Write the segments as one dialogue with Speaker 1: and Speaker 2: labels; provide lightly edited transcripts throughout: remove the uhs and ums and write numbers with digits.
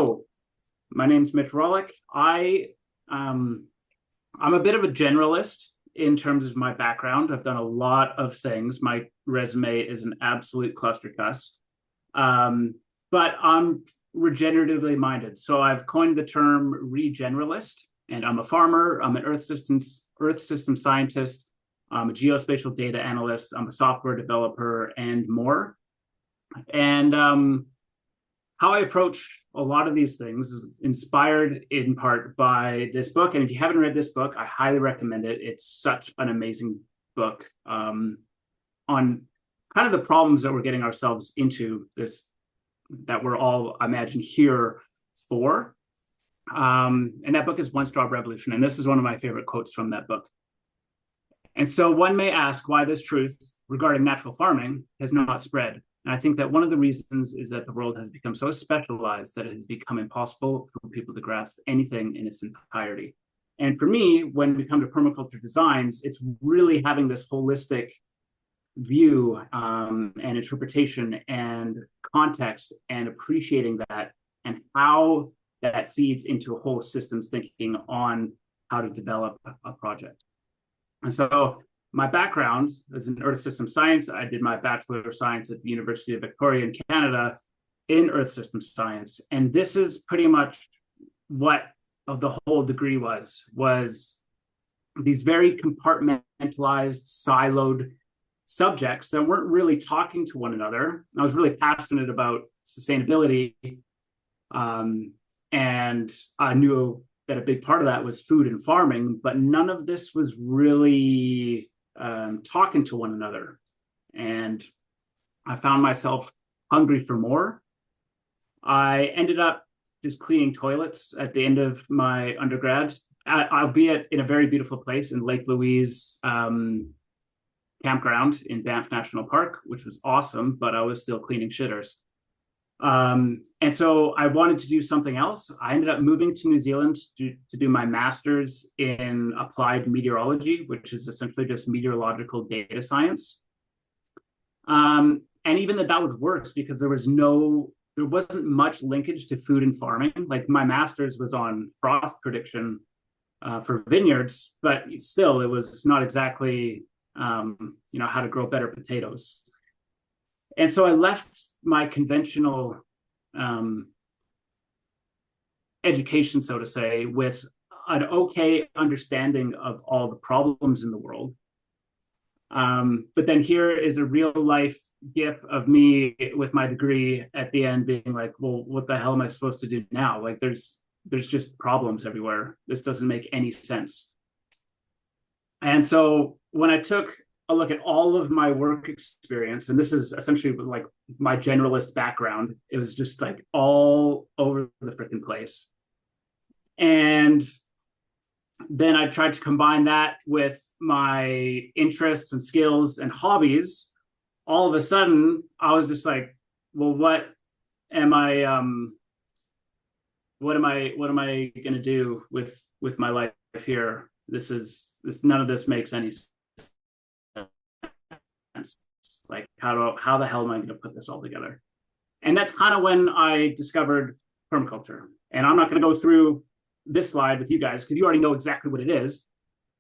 Speaker 1: So my name's Mitch Rawlyk. I'm a bit of a generalist in terms of my background. I've done a lot of things. My resume is an absolute cluster cuss. But I'm regeneratively minded. So I've coined the term regeneralist, and I'm a farmer. I'm an earth system scientist. I'm a geospatial data analyst. I'm a software developer and more. And how I approach a lot of these things is inspired in part by this book. And if you haven't read this book, I highly recommend it. It's such an amazing book on kind of the problems that we're getting ourselves into, that we're all, I imagine, here for. And that book is One Straw Revolution. And this is one of my favorite quotes from that book. And so one may ask why this truth regarding natural farming has not spread. And I think that one of the reasons is that the world has become so specialized that it has become impossible for people to grasp anything in its entirety. And for me, when we come to permaculture designs, it's really having this holistic view and interpretation and context and appreciating that and how that feeds into a whole systems thinking on how to develop a project. And so my background is in earth system science. I did my Bachelor of Science at the University of Victoria in Canada in earth system science. And this is pretty much what the whole degree was these very compartmentalized, siloed subjects that weren't really talking to one another. I was really passionate about sustainability. And I knew that a big part of that was food and farming, but none of this was really talking to one another. And I found myself hungry for more. I ended up just cleaning toilets at the end of my undergrad, albeit in a very beautiful place in Lake Louise campground in Banff National Park, which was awesome, but I was still cleaning shitters. And so I wanted to do something else. I ended up moving to New Zealand to do my master's in applied meteorology, which is essentially just meteorological data science. And even that was worse because there wasn't much linkage to food and farming. Like my master's was on frost prediction for vineyards, but still it was not exactly, how to grow better potatoes. And so I left my conventional education, so to say, with an okay understanding of all the problems in the world. But then here is a real life gif of me with my degree at the end being like, well, what the hell am I supposed to do now? Like there's just problems everywhere. This doesn't make any sense. And so when I took a look at all of my work experience, and this is essentially like my generalist background, it was just like all over the freaking place. And then I tried to combine that with my interests and skills and hobbies. All of a sudden, I was just like, well, what am I going to do with my life here? None of this makes any sense. Like how the hell am I going to put this all together? And that's kind of when I discovered permaculture. And I'm not going to go through this slide with you guys because you already know exactly what it is.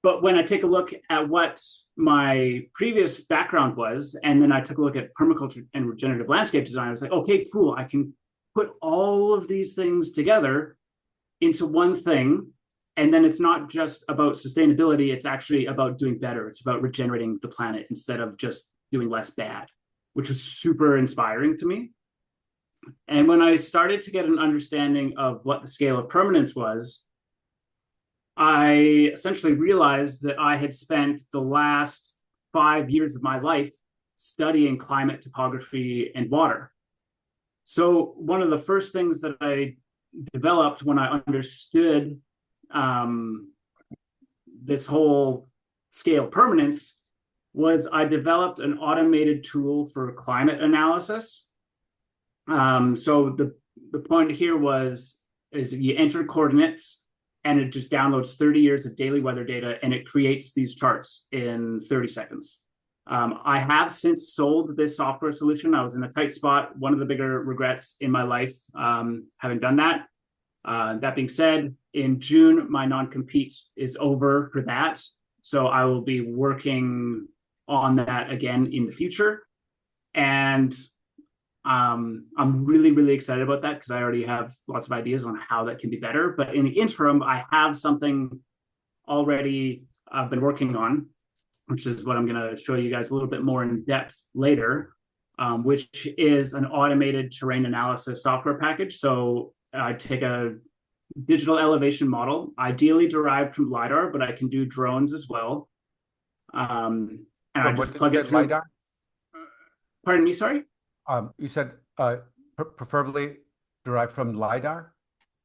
Speaker 1: But when I take a look at what my previous background was, and then I took a look at permaculture and regenerative landscape design, I was like, okay, cool. I can put all of these things together into one thing. And then it's not just about sustainability. It's actually about doing better. It's about regenerating the planet instead of just doing less bad, which was super inspiring to me. And when I started to get an understanding of what the scale of permanence was, I essentially realized that I had spent the last 5 years of my life studying climate, topography, and water. So one of the first things that I developed when I understood this whole scale permanence was I developed an automated tool for climate analysis. So the point here is you enter coordinates and it just downloads 30 years of daily weather data and it creates these charts in 30 seconds. I have since sold this software solution. I was in a tight spot. One of the bigger regrets in my life, having done that. That being said, in June, my non-compete is over for that. So I will be working on that again in the future. And I'm really, really excited about that because I already have lots of ideas on how that can be better. But in the interim, I have something already I've been working on, which is what I'm going to show you guys a little bit more in depth later, which is an automated terrain analysis software package. So I take a digital elevation model, ideally derived from LIDAR, but I can do drones as well. And I just plug it through.
Speaker 2: LIDAR?
Speaker 1: Pardon me, sorry?
Speaker 2: You said preferably derived from LIDAR?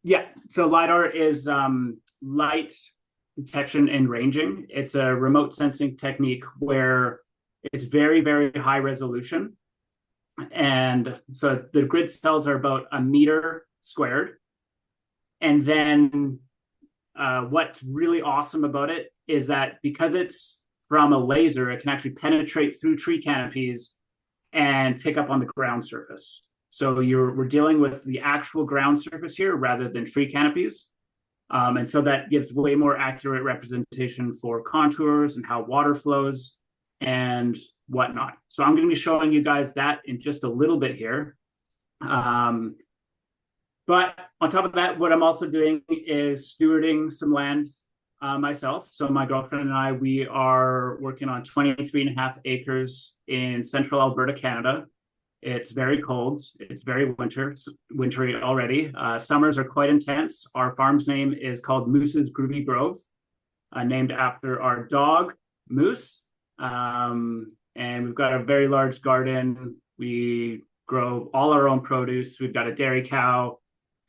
Speaker 1: Yeah, so LIDAR is light detection and ranging. It's a remote sensing technique where it's very, very high resolution. And so the grid cells are about a meter squared. And then what's really awesome about it is that because it's from a laser, it can actually penetrate through tree canopies and pick up on the ground surface. So we're dealing with the actual ground surface here rather than tree canopies. And so that gives way more accurate representation for contours and how water flows and whatnot. So I'm going to be showing you guys that in just a little bit here. But on top of that, what I'm also doing is stewarding some land myself. So my girlfriend and I, we are working on 23.5 acres in central Alberta, Canada. It's very cold. It's very wintry already. Summers are quite intense. Our farm's name is called Moose's Groovy Grove, named after our dog, Moose. And we've got a very large garden. We grow all our own produce. We've got a dairy cow,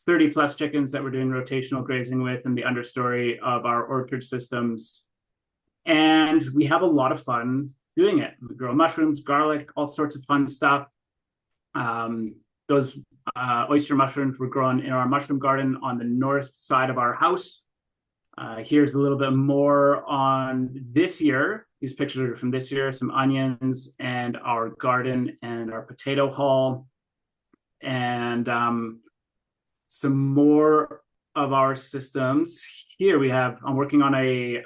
Speaker 1: 30 plus chickens that we're doing rotational grazing with in the understory of our orchard systems. And we have a lot of fun doing it. We grow mushrooms, garlic, all sorts of fun stuff. Those oyster mushrooms were grown in our mushroom garden on the north side of our house. Here's a little bit more on this year. These pictures are from this year, some onions and our garden and our potato haul. And some more of our systems. Here we have, I'm working on a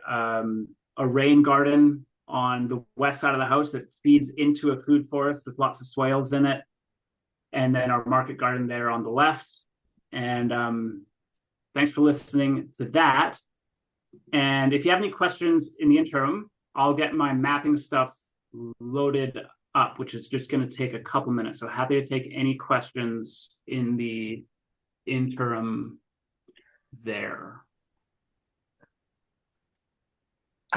Speaker 1: rain garden on the west side of the house that feeds into a food forest with lots of swales in it. And then our market garden there on the left. And thanks for listening to that. And if you have any questions in the interim, I'll get my mapping stuff loaded up, which is just going to take a couple minutes. So happy to take any questions in the interim there.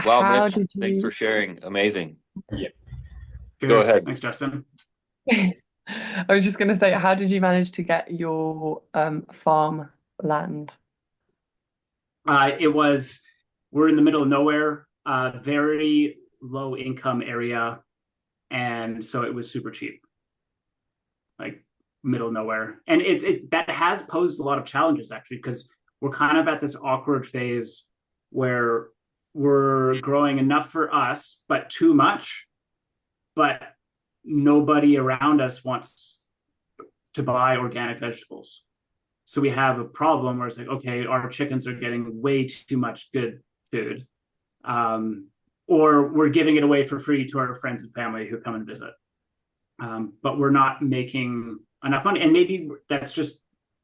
Speaker 3: Wow, Mitch, thanks for sharing. Amazing.
Speaker 1: Yeah.
Speaker 3: Go ahead.
Speaker 1: Thanks, Justin.
Speaker 4: I was just going to say, how did you manage to get your farm land?
Speaker 1: We're in the middle of nowhere, very low income area. And so it was super cheap, like middle of nowhere. And that has posed a lot of challenges actually, because we're kind of at this awkward phase where we're growing enough for us, but too much, but nobody around us wants to buy organic vegetables. So we have a problem where it's like, okay, our chickens are getting way too much good food. Or we're giving it away for free to our friends and family who come and visit. But we're not making enough money. And maybe that's just,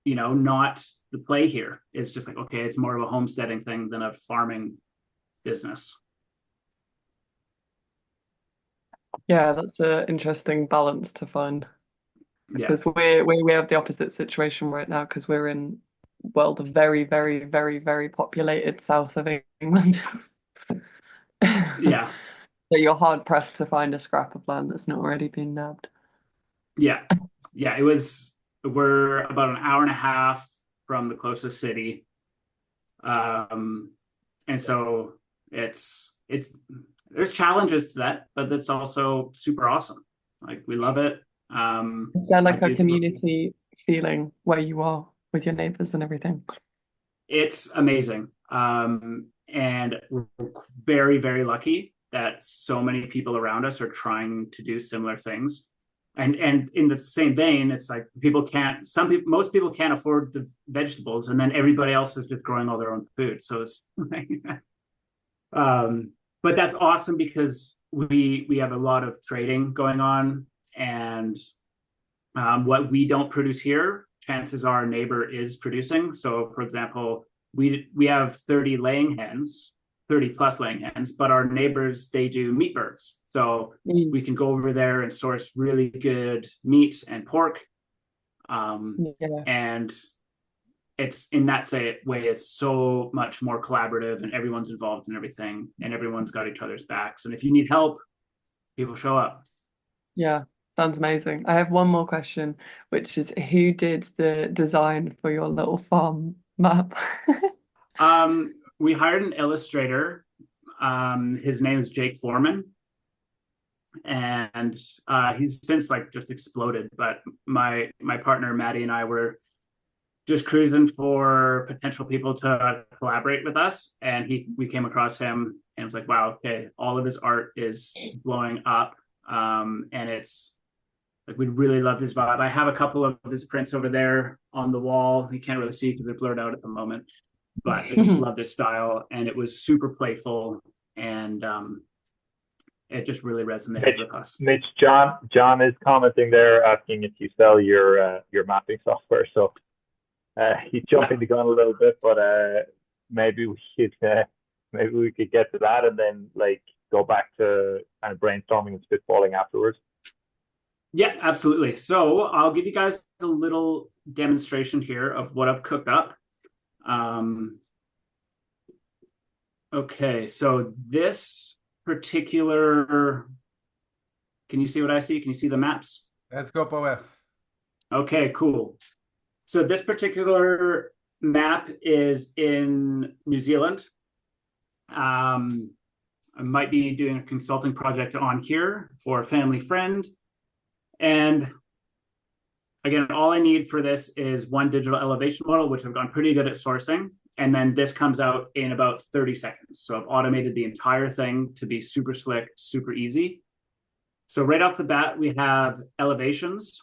Speaker 1: not the play here. It's just like, okay, it's more of a homesteading thing than a farming business.
Speaker 4: Yeah, that's an interesting balance to find. Because
Speaker 1: Yeah.
Speaker 4: we have the opposite situation right now because we're in, well, the very, very, very, very populated south of England.
Speaker 1: Yeah.
Speaker 4: So you're hard pressed to find a scrap of land that's not already been nabbed.
Speaker 1: Yeah. Yeah. We're about an hour and a half from the closest city. And so there's challenges to that, but it's also super awesome. Like we love it.
Speaker 4: Is there like a community feeling where you are with your neighbors and everything?
Speaker 1: It's amazing. And we're very, very lucky that so many people around us are trying to do similar things. And in the same vein, it's like most people can't afford the vegetables, and then everybody else is just growing all their own food. So it's but that's awesome because we have a lot of trading going on, and what we don't produce here, chances are our neighbor is producing. So for example, we have 30 laying hens, 30 plus laying hens, but our neighbors, they do meat birds. So we can go over there and source really good meat and pork. And it's in that way, it's so much more collaborative, and everyone's involved in everything, and everyone's got each other's backs. And if you need help, people show up.
Speaker 4: Yeah, sounds amazing. I have one more question, which is who did the design for your little farm map?
Speaker 1: We hired an illustrator. His name is Jake Foreman. And he's since like just exploded. But my partner Maddie and I were just cruising for potential people to collaborate with us, and we came across him and was like, wow, okay, all of his art is blowing up, and it's like we really love his vibe. I have a couple of his prints over there on the wall. You can't really see because they're blurred out at the moment, but I just love his style, and it was super playful, and it just really resonated with us.
Speaker 5: Mitch, John is commenting there, asking if you sell your mapping software. So he's jumping the gun a little bit, but maybe we could get to that and then like go back to kind of brainstorming and spitballing afterwards.
Speaker 1: Yeah, absolutely. So I'll give you guys a little demonstration here of what I've cooked up. Okay, so this particular, can you see what I see? Can you see the maps?
Speaker 2: LandScope OS.
Speaker 1: Okay, cool. So this particular map is in New Zealand. I might be doing a consulting project on here for a family friend. And again, all I need for this is one digital elevation model, which I've gone pretty good at sourcing. And then this comes out in about 30 seconds. So I've automated the entire thing to be super slick, super easy. So right off the bat, we have elevations.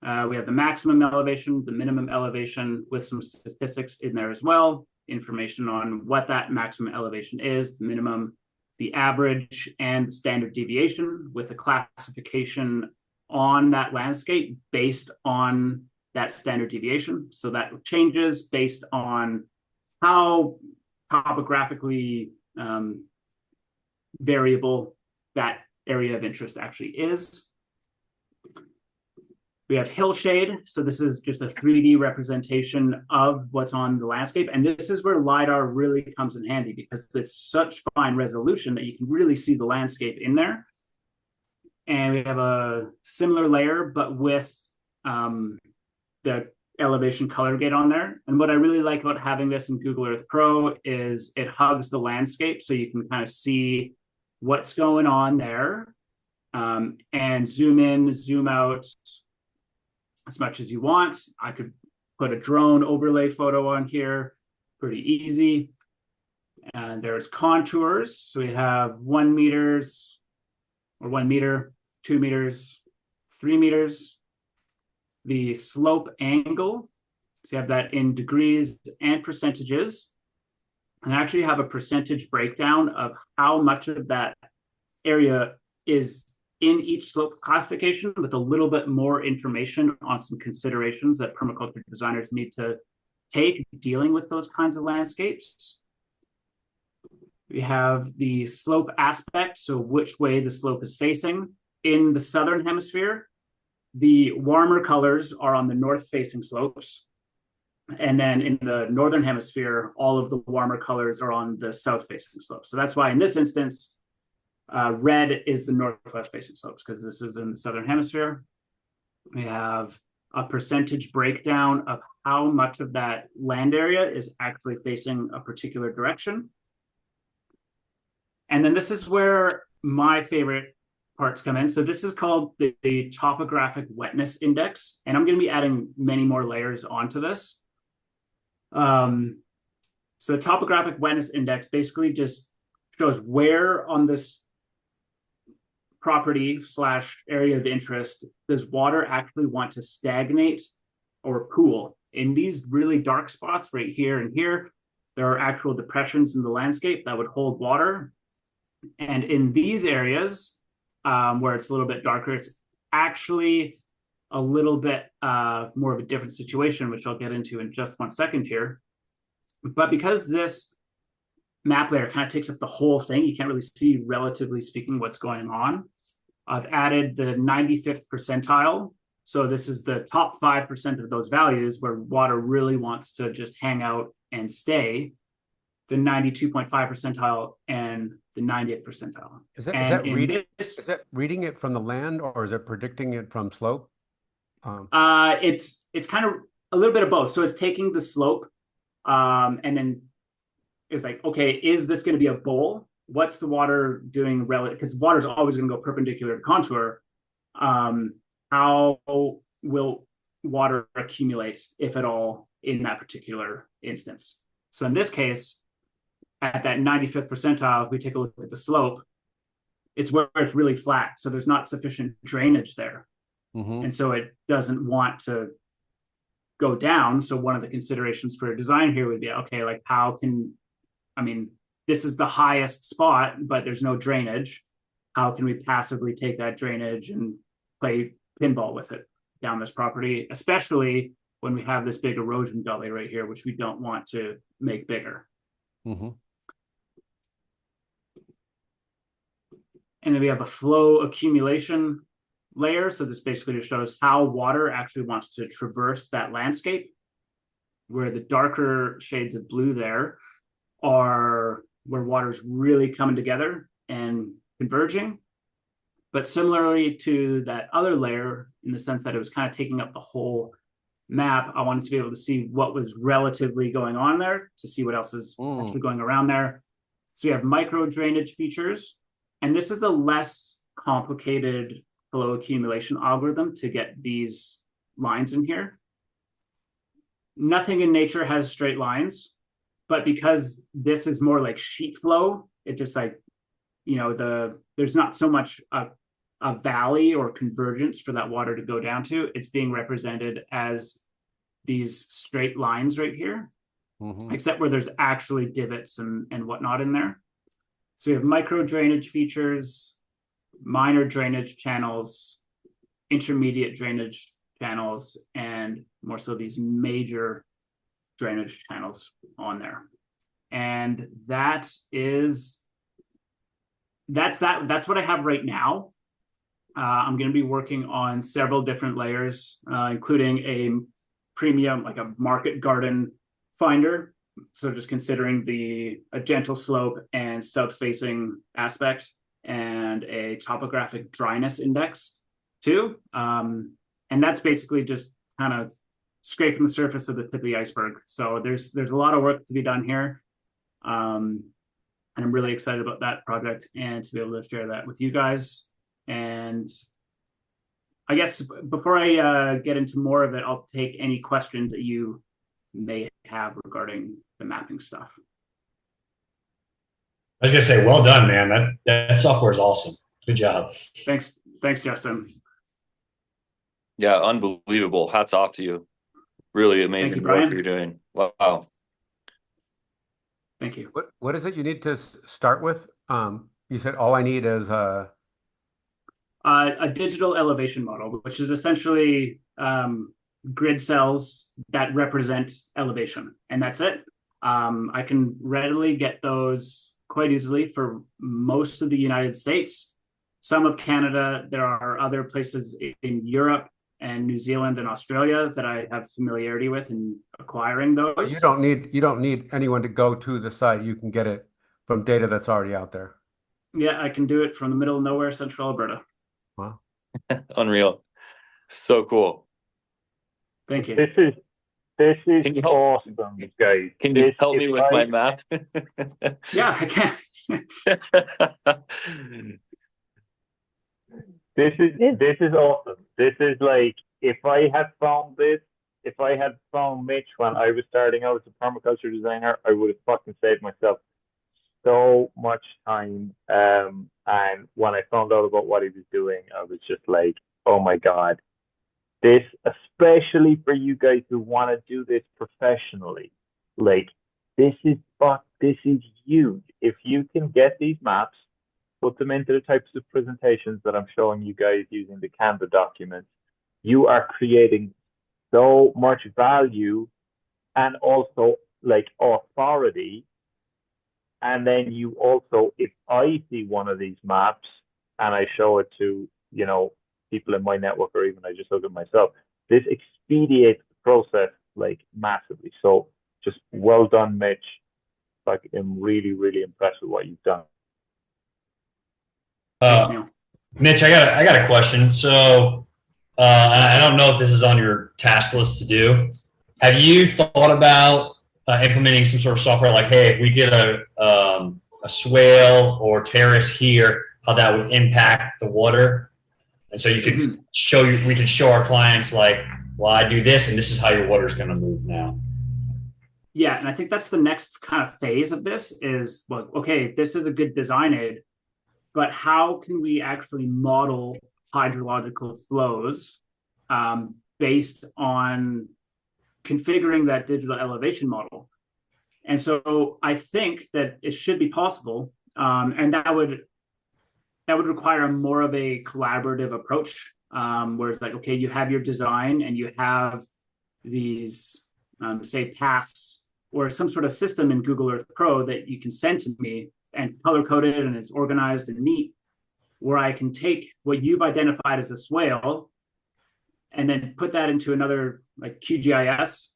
Speaker 1: We have the maximum elevation, the minimum elevation, with some statistics in there as well. Information on what that maximum elevation is, the minimum, the average, and standard deviation, with a classification on that landscape based on that standard deviation. So that changes based on how topographically variable that area of interest actually is. We have hill shade. So this is just a 3D representation of what's on the landscape. And this is where LIDAR really comes in handy, because it's such fine resolution that you can really see the landscape in there. And we have a similar layer, but with the elevation color gate on there. And what I really like about having this in Google Earth Pro is it hugs the landscape, so you can kind of see what's going on there, and zoom in, zoom out as much as you want. I could put a drone overlay photo on here, pretty easy. And there's contours. So we have 1 meter, 2 meters, 3 meters. The slope angle, so you have that in degrees and percentages. And I actually have a percentage breakdown of how much of that area is in each slope classification, with a little bit more information on some considerations that permaculture designers need to take dealing with those kinds of landscapes. We have the slope aspect, so which way the slope is facing. In the southern hemisphere, the warmer colors are on the north-facing slopes. And then in the northern hemisphere, all of the warmer colors are on the south-facing slopes. So that's why in this instance, red is the northwest-facing slopes, because this is in the southern hemisphere. We have a percentage breakdown of how much of that land area is actually facing a particular direction. And then this is where my favorite parts come in. So this is called the topographic wetness index, and I'm going to be adding many more layers onto this. So the topographic wetness index basically just shows where on this property / area of interest does water actually want to stagnate or pool? In these really dark spots right here and here, there are actual depressions in the landscape that would hold water. And in these areas where it's a little bit darker, it's actually a little bit more of a different situation, which I'll get into in just 1 second here. But because this map layer kind of takes up the whole thing, you can't really see, relatively speaking, what's going on. I've added the 95th percentile. So this is the top 5% of those values where water really wants to just hang out and stay, the 92.5 percentile and the 90th percentile.
Speaker 2: Is that reading it from the land, or is it predicting it from slope?
Speaker 1: It's kind of a little bit of both. So it's taking the slope and then it's like, okay, is this going to be a bowl? What's the water doing relative? Because water is always going to go perpendicular to contour. How will water accumulate, if at all, in that particular instance? So in this case, at that 95th percentile, if we take a look at the slope, it's where it's really flat. So there's not sufficient drainage there. And so it doesn't want to go down. So one of the considerations for a design here would be, okay, like how can, I mean, this is the highest spot, but there's no drainage. How can we passively take that drainage and play pinball with it down this property, especially when we have this big erosion gully right here, which we don't want to make bigger. And then we have a flow accumulation layer. So this basically just shows how water actually wants to traverse that landscape, where the darker shades of blue there are where water's really coming together and converging. But similarly to that other layer, in the sense that it was kind of taking up the whole map, I wanted to be able to see what was relatively going on there, to see what else is actually going around there. So you have micro drainage features, and this is a less complicated flow accumulation algorithm to get these lines in here. Nothing in nature has straight lines, but because this is more like sheet flow, it just like, you know, there's not so much a valley or convergence for that water to go down to. It's being represented as these straight lines right here, except where there's actually divots and whatnot in there. So we have micro drainage features, minor drainage channels, intermediate drainage channels, and more so these major drainage channels on there. And that's what I have right now. I'm going to be working on several different layers, including a premium, like a market garden finder. So just considering a gentle slope and south-facing aspect, and a topographic dryness index too. And that's basically just kind of scraping the surface of the tip of the iceberg. So there's a lot of work to be done here. And I'm really excited about that project and to be able to share that with you guys. And I guess before I get into more of it, I'll take any questions that you may have regarding the mapping stuff.
Speaker 6: I was gonna say, well done, man. That software is awesome. Good job.
Speaker 1: Thanks, Justin.
Speaker 3: Yeah, unbelievable. Hats off to you. Really amazing work you're doing. Wow.
Speaker 1: Thank you.
Speaker 2: What is it you need to start with? You said all I need is a
Speaker 1: digital elevation model, which is essentially grid cells that represent elevation, and that's it. I can readily get those quite easily for most of the United States, some of Canada. There are other places in Europe and New Zealand and Australia that I have familiarity with in acquiring those.
Speaker 2: You don't need anyone to go to the site. You can get it from data that's already out there.
Speaker 1: Yeah, I can do it from the middle of nowhere, central Alberta.
Speaker 2: Wow.
Speaker 3: Unreal. So cool.
Speaker 1: Thank you.
Speaker 5: This is awesome, guys.
Speaker 3: Can you help me with my math?
Speaker 1: Yeah, I can.
Speaker 5: This is awesome. This is like, if I had found Mitch when I was starting out as a permaculture designer, I would have fucking saved myself so much time. And when I found out about what he was doing, I was just like, oh my God, this, especially for you guys who want to do this professionally, like this is huge. If you can get these maps, put them into the types of presentations that I'm showing you guys using the Canva documents, you are creating so much value and also like authority. And then you also, if I see one of these maps and I show it to, you know, people in my network, or even I just look at myself, this expedites the process like massively. So just well done, Mitch. Like, I'm really, really impressed with what you've done.
Speaker 6: Mitch, I got a question. So I don't know if this is on your task list to do. Have you thought about implementing some sort of software like, hey, if we did a swale or terrace here, how that would impact the water? And so you could we can show our clients like, well, I do this and this is how your water is going to move now.
Speaker 1: Yeah, and I think that's the next kind of phase of this is, well, okay, this is a good design aid, but how can we actually model hydrological flows based on configuring that digital elevation model? And so I think that it should be possible, and that would require more of a collaborative approach, where it's like, okay, you have your design and you have these, say, paths or some sort of system in Google Earth Pro that you can send to me and color coded and it's organized and neat, where I can take what you've identified as a swale and then put that into another like QGIS,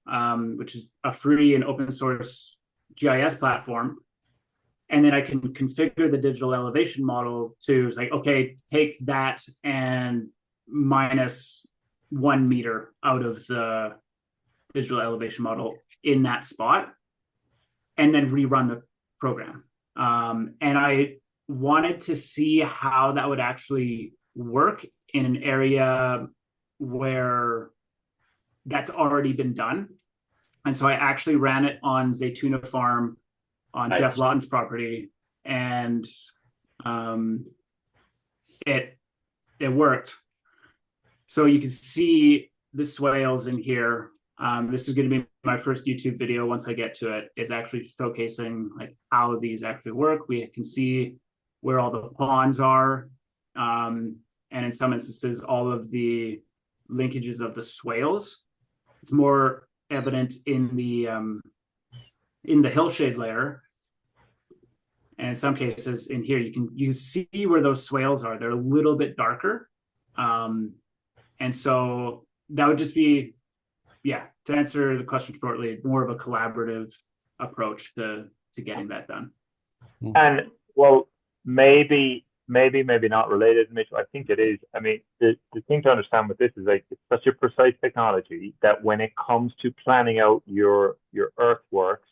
Speaker 1: which is a free and open source GIS platform. And then I can configure the digital elevation model to like, okay, take that and minus 1 meter out of the digital elevation model in that spot, and then rerun the program. And I wanted to see how that would actually work in an area where that's already been done. And so I actually ran it on Zaytuna Farm on Jeff Lawton's property, and it worked. So you can see the swales in here. This is going to be my first YouTube video once I get to it, is actually showcasing like how these actually work. We can see where all the ponds are, and in some instances, all of the linkages of the swales. It's more evident in the hillshade layer, and in some cases in here you can see where those swales are. They're a little bit darker, and so that would just be, yeah, to answer the question shortly, more of a collaborative approach to getting that done.
Speaker 5: And well, maybe not related, Mitch. I think it is. I mean, the thing to understand with this is like it's such a precise technology that when it comes to planning out your earthworks,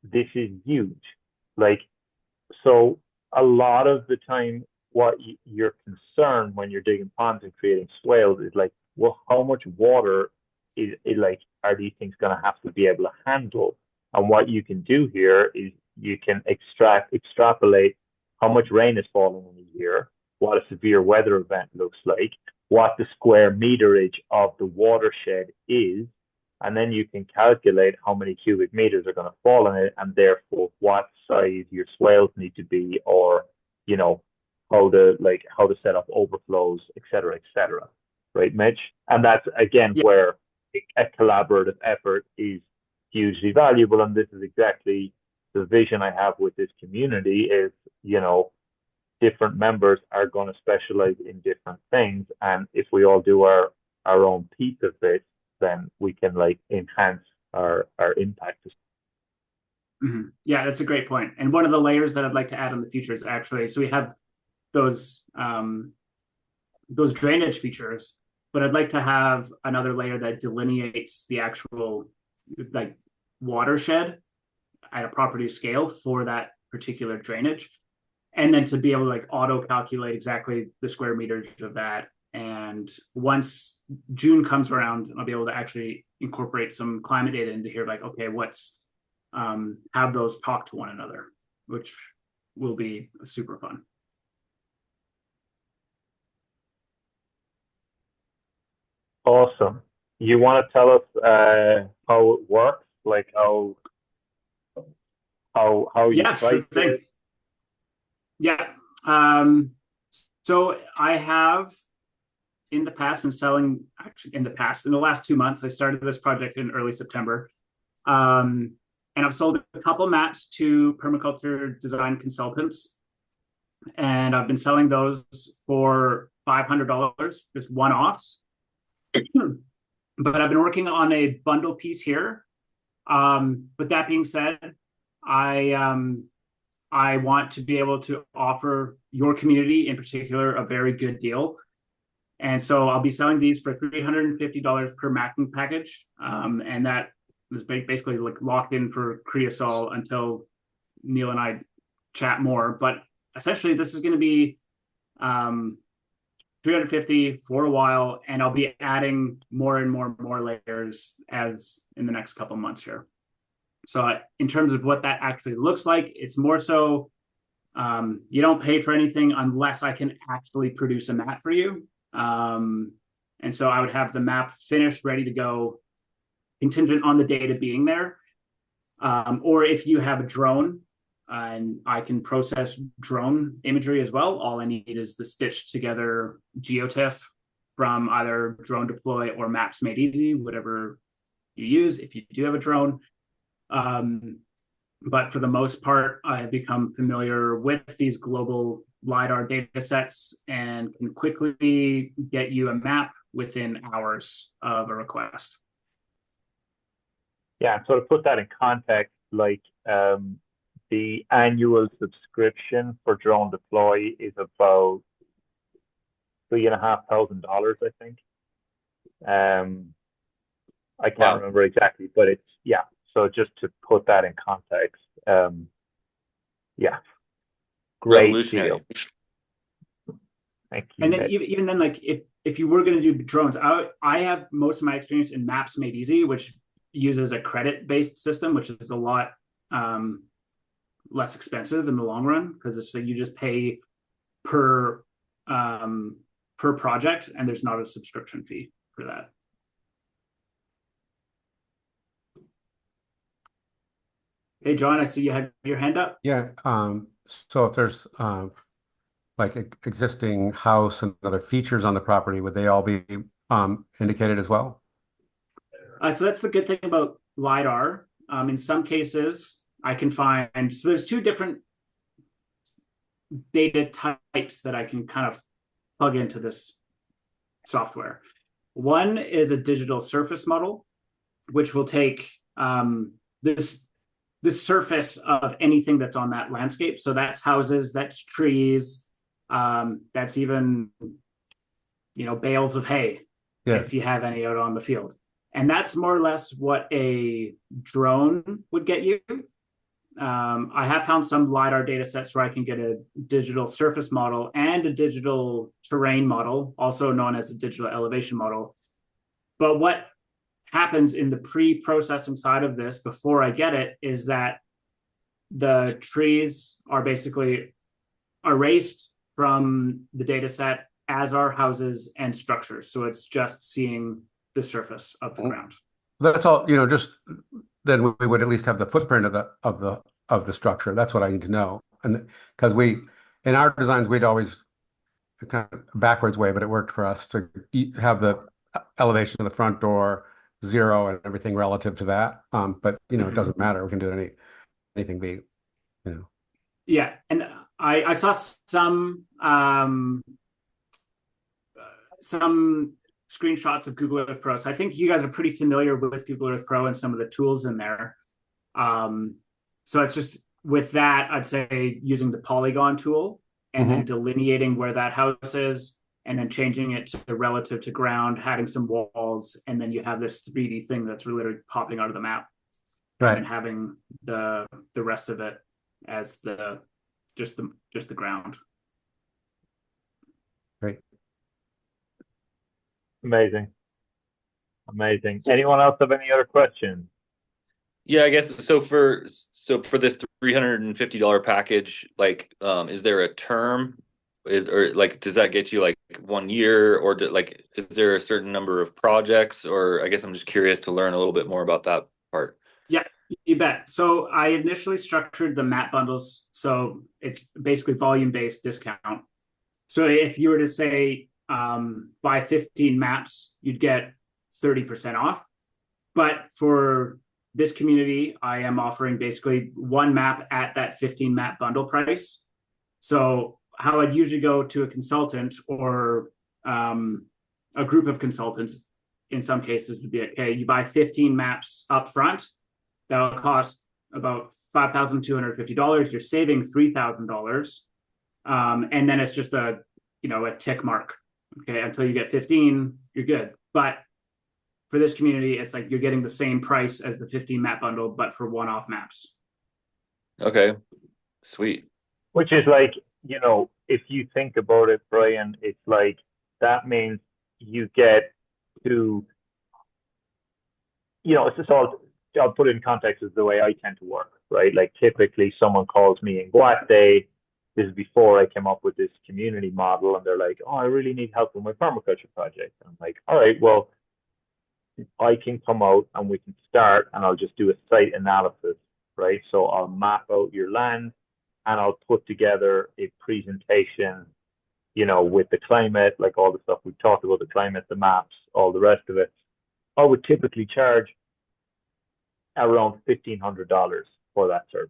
Speaker 5: this is huge. Like, so a lot of the time, what your concern when you're digging ponds and creating swales is like, well, how much water is like are these things going to have to be able to handle? And what you can do here is you can extrapolate how much rain is falling in a year, what a severe weather event looks like, what the square meterage of the watershed is, and then you can calculate how many cubic meters are going to fall in it, and therefore what size your swales need to be, or you know how to set up overflows, etc., right, Mitch? And that's again where a collaborative effort is hugely valuable, and this is exactly the vision I have with this community is, you know, different members are going to specialize in different things. And if we all do our own piece of this, then we can like enhance our impact.
Speaker 1: Mm-hmm. Yeah, that's a great point. And one of the layers that I'd like to add in the future is actually, so we have those drainage features, but I'd like to have another layer that delineates the actual like watershed at a property scale for that particular drainage, and then to be able to like auto calculate exactly the square meters of that. And once June comes around, I'll be able to actually incorporate some climate data into here, like, okay, what's have those talk to one another, which will be super fun.
Speaker 5: Awesome. You want to tell us how it works, like how you
Speaker 1: Yeah,
Speaker 5: price
Speaker 1: sure thing.
Speaker 5: it?
Speaker 1: Yeah. So I have in the past been selling, actually in the last 2 months, I started this project in early September. And I've sold a couple maps to permaculture design consultants. And I've been selling those for $500, just one-offs. But I've been working on a bundle piece here. But that being said, I want to be able to offer your community in particular a very good deal. And so I'll be selling these for $350 per mapping package. And that was basically like locked in for Creosol until Neil and I chat more. But essentially, this is going to be $350 for a while, and I'll be adding more and more layers as in the next couple months here. So in terms of what that actually looks like, it's more so you don't pay for anything unless I can actually produce a map for you. And so I would have the map finished, ready to go, contingent on the data being there. Or if you have a drone, and I can process drone imagery as well. All I need is the stitched together GeoTIFF from either Drone Deploy or Maps Made Easy, whatever you use if you do have a drone. But for the most part, I have become familiar with these global LIDAR data sets and can quickly get you a map within hours of a request.
Speaker 5: Yeah, so to put that in context, like the annual subscription for Drone Deploy is about $3,500, I think. I can't remember exactly, but it's, yeah. So just to put that in context, yeah, great
Speaker 3: Revolutionary.
Speaker 5: deal. Thank you.
Speaker 1: And then even then, like if you were going to do drones, I have most of my experience in Maps Made Easy, which uses a credit-based system, which is a lot less expensive in the long run because it's so you just pay per project, and there's not a subscription fee for that. Hey, John, I see you have your hand up.
Speaker 2: Yeah. So if there's like existing house and other features on the property, would they all be indicated as well?
Speaker 1: So that's the good thing about LIDAR. In some cases, I can find, so there's two different data types that I can kind of plug into this software. One is a digital surface model, which will take this surface of anything that's on that landscape. So that's houses, that's trees, that's even, bales of hay, if you have any out on the field. And that's more or less what a drone would get you. I have found some LIDAR data sets where I can get a digital surface model and a digital terrain model, also known as a digital elevation model. But what happens in the pre-processing side of this before I get it is that the trees are basically erased from the data set, as are houses and structures. So it's just seeing the surface of the ground.
Speaker 2: That's all, just then we would at least have the footprint of the structure. That's what I need to know. And because in our designs, we'd always kind of backwards way, but it worked for us to have the elevation of the front door 0 and everything relative to that. But it doesn't matter. We can do anything be,
Speaker 1: Yeah, and I saw some screenshots of Google Earth Pro. So I think you guys are pretty familiar with Google Earth Pro and some of the tools in there. So it's just with that, I'd say using the polygon tool and then delineating where that house is, and then changing it to relative to ground, adding some walls, and then you have this 3D thing that's literally popping out of the map,
Speaker 2: right?
Speaker 1: And having the rest of it as just the ground.
Speaker 2: Great.
Speaker 5: Amazing. Anyone else have any other questions?
Speaker 3: Yeah, I guess so. For this $350 package, like, is there a term? Or like, does that get you like 1 year, or is there a certain number of projects? Or I guess I'm just curious to learn a little bit more about that part.
Speaker 1: Yeah, you bet. So I initially structured the map bundles, so it's basically volume-based discount. So if you were to say buy 15 maps, you'd get 30% off. But for this community, I am offering basically one map at that 15 map bundle price. So how I'd usually go to a consultant or a group of consultants in some cases would be, okay, you buy 15 maps up front. That'll cost about $5,250. You're saving $3,000. And then it's just a tick mark. Okay, until you get 15, you're good. But for this community, it's like you're getting the same price as the 15 map bundle, but for one-off maps.
Speaker 3: Okay, sweet.
Speaker 5: Which is like, if you think about it, Brian, it's like that means you get to, it's just all, I'll put it in context as the way I tend to work, right? Like typically someone calls me in Guate. This is before I came up with this community model, and they're like, oh, I really need help with my permaculture project. And I'm like, all right, well, I can come out and we can start, and I'll just do a site analysis, right? So I'll map out your land and I'll put together a presentation, with the climate, like all the stuff we've talked about, the climate, the maps, all the rest of it. I would typically charge around $1,500 for that service,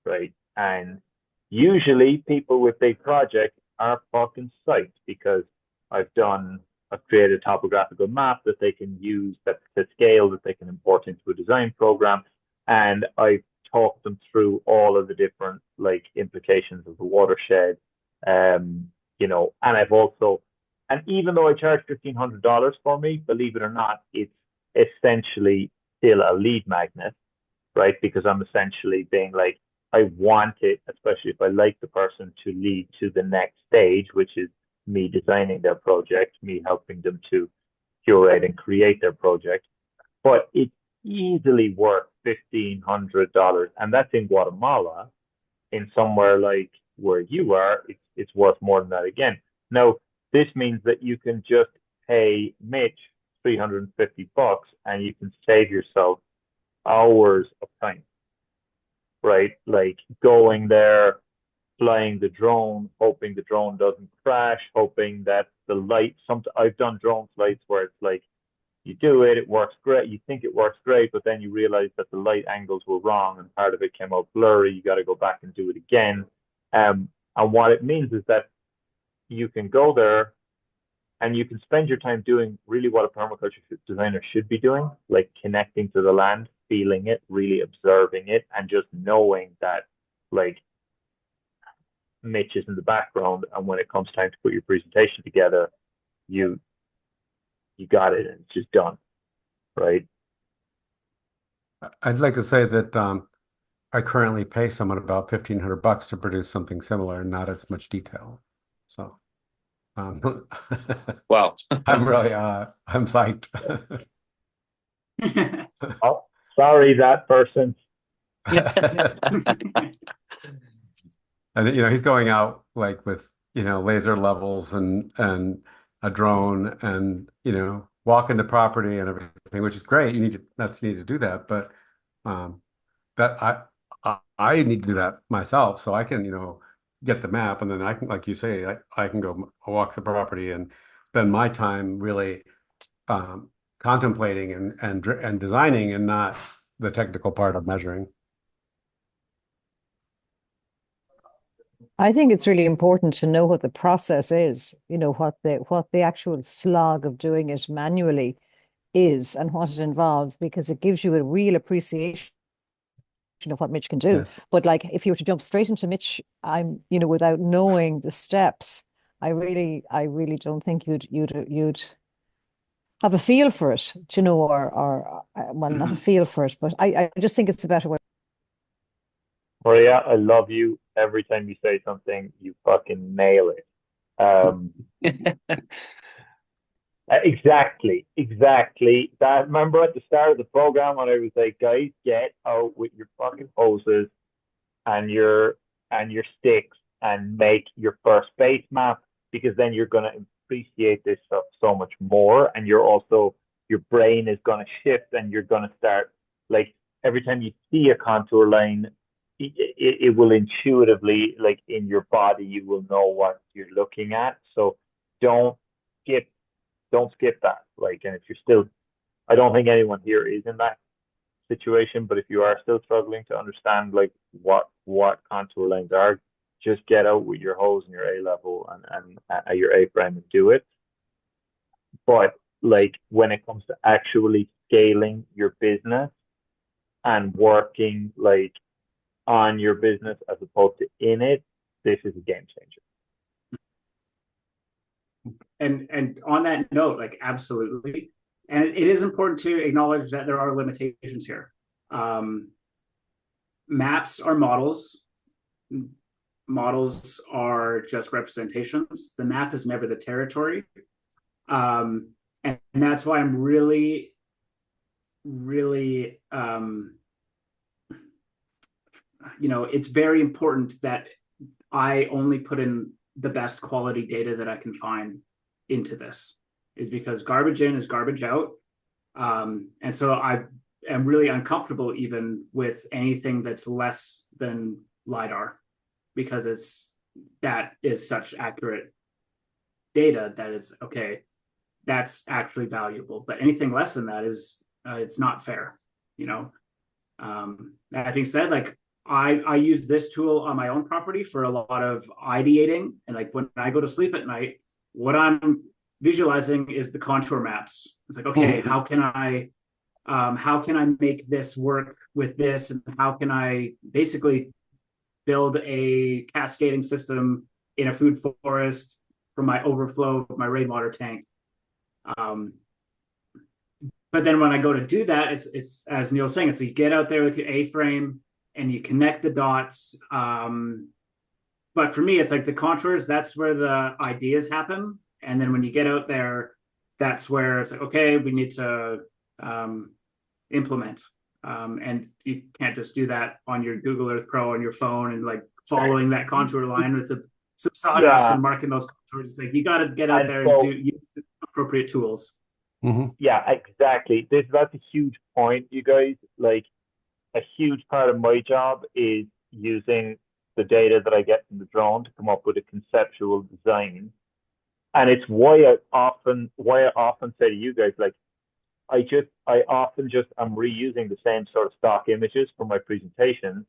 Speaker 5: right? And usually people with big projects are fucking psyched because I've created a topographical map that they can use, that's to scale, that they can import into a design program. And I've talked them through all of the different implications of the watershed. And I've also, and even though I charge $1,500 for me, believe it or not, it's essentially still a lead magnet, right? Because I'm essentially being like, I want it, especially if I like the person, to lead to the next stage, which is me designing their project, me helping them to curate and create their project. But it's easily worth $1,500. And that's in Guatemala. In somewhere like where you are, it's worth more than that again. Now, this means that you can just pay Mitch $350 and you can save yourself hours of time, right? Like going there, flying the drone, hoping the drone doesn't crash, hoping that the light, I've done drone flights where it's like, you do it, it works great, you think it works great, but then you realize that the light angles were wrong and part of it came out blurry, you got to go back and do it again. And what it means is that you can go there and you can spend your time doing really what a permaculture designer should be doing, like connecting to the land, feeling it, really observing it, and just knowing that Mitch is in the background, and when it comes time to put your presentation together, you got it, and it's just done, right?
Speaker 2: I'd like to say that I currently pay someone about $1,500 to produce something similar and not as much detail. So,
Speaker 3: wow,
Speaker 2: I'm really I'm psyched.
Speaker 5: Oh, sorry, that person.
Speaker 2: And he's going out with laser levels and a drone and walking the property and everything, which is great. That's needed to do that, but that I need to do that myself, so I can get the map, and then I can, like you say, I can go walk the property and spend my time really contemplating and designing, and not the technical part of measuring.
Speaker 7: I think it's really important to know what the process is, what the actual slog of doing it manually is and what it involves, because it gives you a real appreciation of what Mitch can do.
Speaker 2: Yes.
Speaker 7: But if you were to jump straight into Mitch, without knowing the steps, I really don't think you'd have a feel for it, or well, not a feel for it, but I just think it's a better way.
Speaker 5: Maria, I love you. Every time you say something, you fucking nail it. Exactly. That, remember at the start of the program when I was like, guys, get out with your fucking hoses and your sticks and make your first base map, because then you're going to appreciate this stuff so much more, and your brain is going to shift, and you're going to start, like, every time you see a contour line, it will intuitively, like, in your body, you will know what you're looking at. So don't skip don't skip that. Like, and if you're still, I don't think anyone here is in that situation, but if you are still struggling to understand like what contour lines are, just get out with your hose and your A level and your A frame and do it. But like when it comes to actually scaling your business and working like on your business as opposed to in it, this is a game changer.
Speaker 1: And on that note, like absolutely. And it is important to acknowledge that there are limitations here. Maps are models. Models are just representations. The map is never the territory. And that's why I'm really, it's very important that I only put in the best quality data that I can find into this, is because garbage in is garbage out. And so I am really uncomfortable even with anything that's less than LIDAR, because that is such accurate data that it's okay, that's actually valuable. But anything less than that is it's not fair, That being said, like I use this tool on my own property for a lot of ideating, and like when I go to sleep at night, what I'm visualizing is the contour maps. It's like, okay, how can I make this work with this, and how can I basically build a cascading system in a food forest for my overflow of my rainwater tank. But then when I go to do that, it's as Neil was saying, it's you get out there with your A-frame and you connect the dots. But for me, it's like the contours, that's where the ideas happen. And then when you get out there, that's where it's like, okay, we need to implement. And you can't just do that on your Google Earth Pro on your phone and like following that contour line with the sawdust and marking those contours. It's like you got to get out there and use the appropriate tools.
Speaker 5: Yeah, exactly. That's a huge point, you guys. Like, a huge part of my job is using the data that I get from the drone to come up with a conceptual design. And it's why I often say to you guys, like, I often I'm reusing the same sort of stock images for my presentations.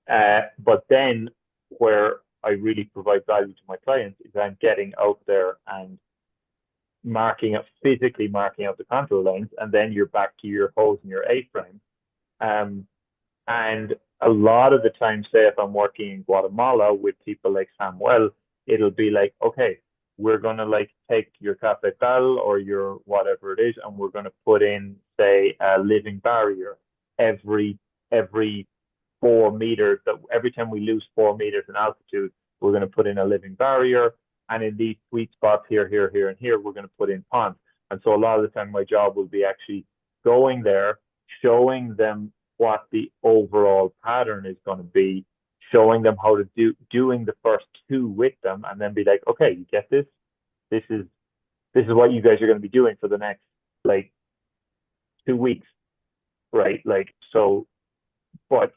Speaker 5: But then where I really provide value to my clients is I'm getting out there and physically marking out the contour lines, and then you're back to your hose and your A-frame. And a lot of the time, say if I'm working in Guatemala with people like Samuel, it'll be like, okay, we're going to like take your cafetal or your whatever it is, and we're going to put in, say, a living barrier every 4 meters. That every time we lose 4 meters in altitude, we're going to put in a living barrier. And in these sweet spots here, and here, we're going to put in ponds. And so a lot of the time my job will be actually going there, showing them what the overall pattern is going to be, showing them how to doing the first 2 with them, and then be like, okay, you get this? This is what you guys are going to be doing for the next like 2 weeks, right? Like, so, but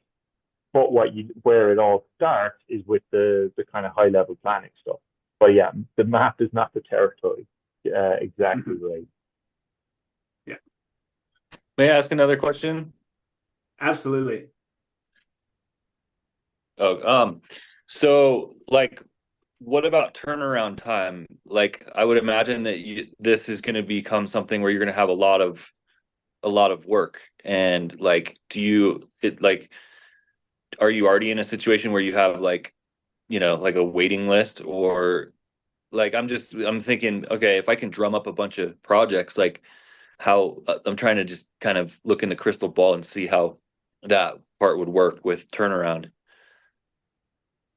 Speaker 5: where it all starts is with the kind of high level planning stuff. But yeah, the map is not the territory. Exactly right.
Speaker 1: Yeah.
Speaker 3: May I ask another question?
Speaker 1: Absolutely.
Speaker 3: So like, what about turnaround time? Like, I would imagine that this is going to become something where you're going to have a lot of work, and like, are you already in a situation where you have like, like a waiting list, or like, I'm thinking, okay, if I can drum up a bunch of projects, like how I'm trying to just kind of look in the crystal ball and see how that part would work with turnaround.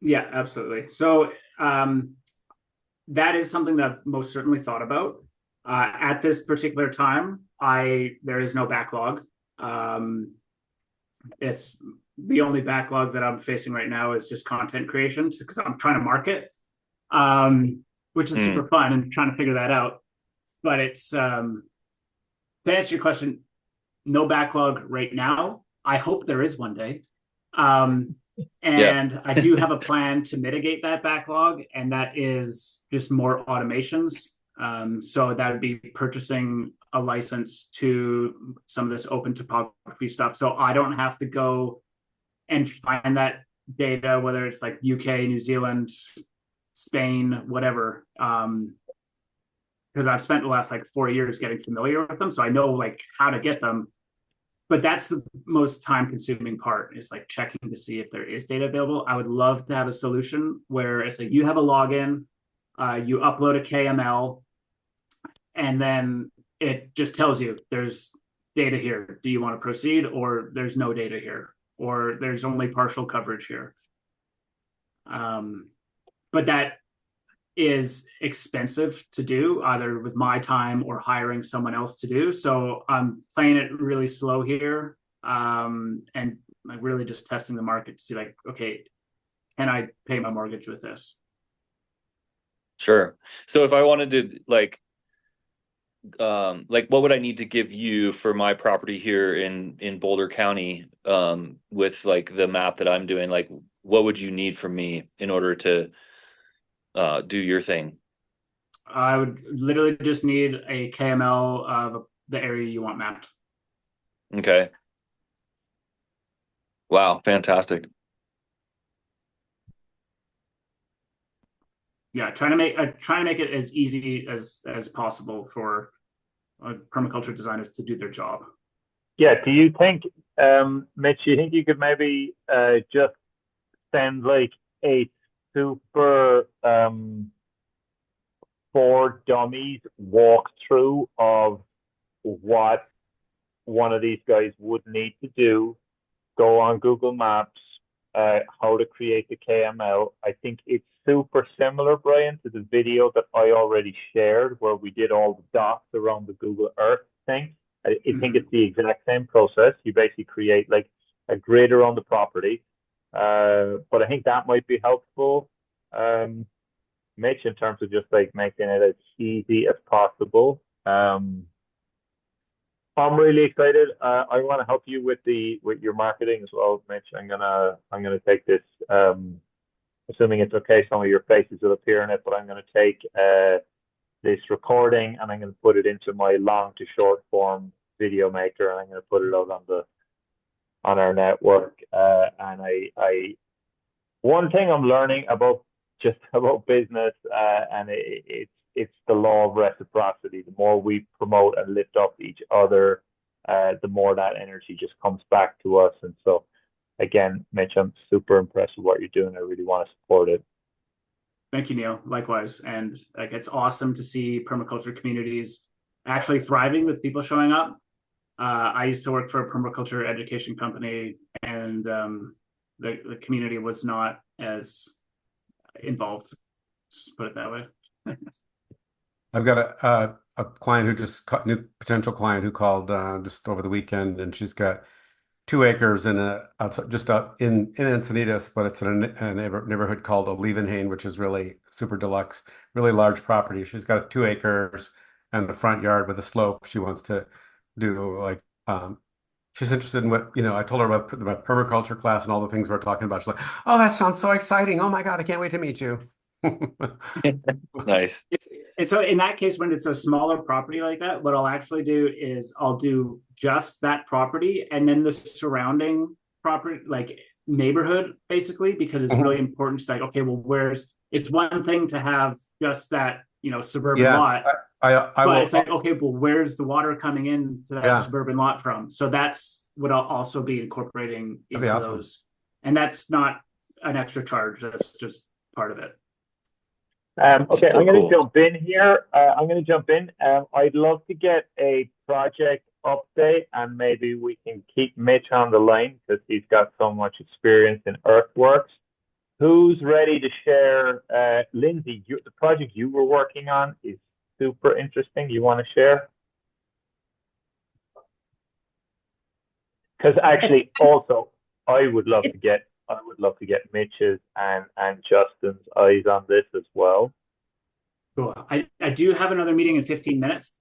Speaker 1: Yeah, absolutely. So that is something that I've most certainly thought about. At this particular time, there is no backlog. It's the only backlog that I'm facing right now is just content creation because I'm trying to market, which is super fun and trying to figure that out. But it's to answer your question, no backlog right now. I hope there is one day. And I do have a plan to mitigate that backlog, and that is just more automations. So that would be purchasing a license to some of this open topography stuff. So I don't have to go and find that data, whether it's like UK, New Zealand, Spain, whatever. Because I've spent the last like 4 years getting familiar with them. So I know like how to get them. But that's the most time consuming part, is like checking to see if there is data available. I would love to have a solution where it's like you have a login, you upload a KML, and then it just tells you there's data here. Do you want to proceed? Or there's no data here, or there's only partial coverage here. But that is expensive to do, either with my time or hiring someone else to do. So I'm playing it really slow here, and like really just testing the market to see like, okay, can I pay my mortgage with this?
Speaker 3: Sure. So if I wanted to like what would I need to give you for my property here in Boulder County, with like the map that I'm doing? Like, what would you need from me in order to do your thing?
Speaker 1: I would literally just need a KML of the area you want mapped.
Speaker 3: Okay. Wow, fantastic.
Speaker 1: Yeah, trying to make it as easy as possible for permaculture designers to do their job.
Speaker 5: Yeah. Do you think, Mitch, you think you could maybe just send like a super for dummies walkthrough of what one of these guys would need to do, go on Google Maps, how to create the KML? I think it's super similar, Brian, to the video that I already shared where we did all the dots around the Google Earth thing. I think it's the exact same process. You basically create like a grid around the property. But I think that might be helpful, Mitch, in terms of just like making it as easy as possible. I'm really excited. I want to help you with your marketing as well, Mitch. I'm gonna take this, assuming it's okay. Some of your faces will appear in it, but I'm gonna take this recording and I'm gonna put it into my long to short form video maker, and I'm gonna put it out on our network. And I one thing I'm learning about business, and it's the law of reciprocity. The more we promote and lift up each other, the more that energy just comes back to us. And so, again, Mitch, I'm super impressed with what you're doing. I really want to support it.
Speaker 1: Thank you, Neil. Likewise. And like, it's awesome to see permaculture communities actually thriving with people showing up. I used to work for a permaculture education company, and the community was not as involved. Just put it that way.
Speaker 2: I've got a client who new potential client who called just over the weekend, and she's got 2 acres in just out in Encinitas, but it's in a neighborhood called Olivenhain, which is really super deluxe, really large property. She's got 2 acres and a front yard with a slope. She wants to do like she's interested in what, I told her about permaculture class and all the things we're talking about. She's like, oh, that sounds so exciting. Oh my God, I can't wait to meet you.
Speaker 3: Nice.
Speaker 1: And so in that case, when it's a smaller property like that, what I'll actually do is I'll do just that property and then the surrounding property, like neighborhood, basically, because it's really important to like, okay, well, it's one thing to have just that, suburban lot. But it's like, okay, well, where's the water coming in to that suburban lot from? So that's what I'll also be incorporating into those. And that's not an extra charge. That's just part of it.
Speaker 5: Okay, I'm going to jump in here. I'd love to get a project update, and maybe we can keep Mitch on the line because he's got so much experience in earthworks. Who's ready to share? Lindsay, the project you were working on is super interesting you want to share? Because actually, also, I would love to get Mitch's and Justin's eyes on this as well.
Speaker 1: Cool. I do have another meeting in 15 minutes.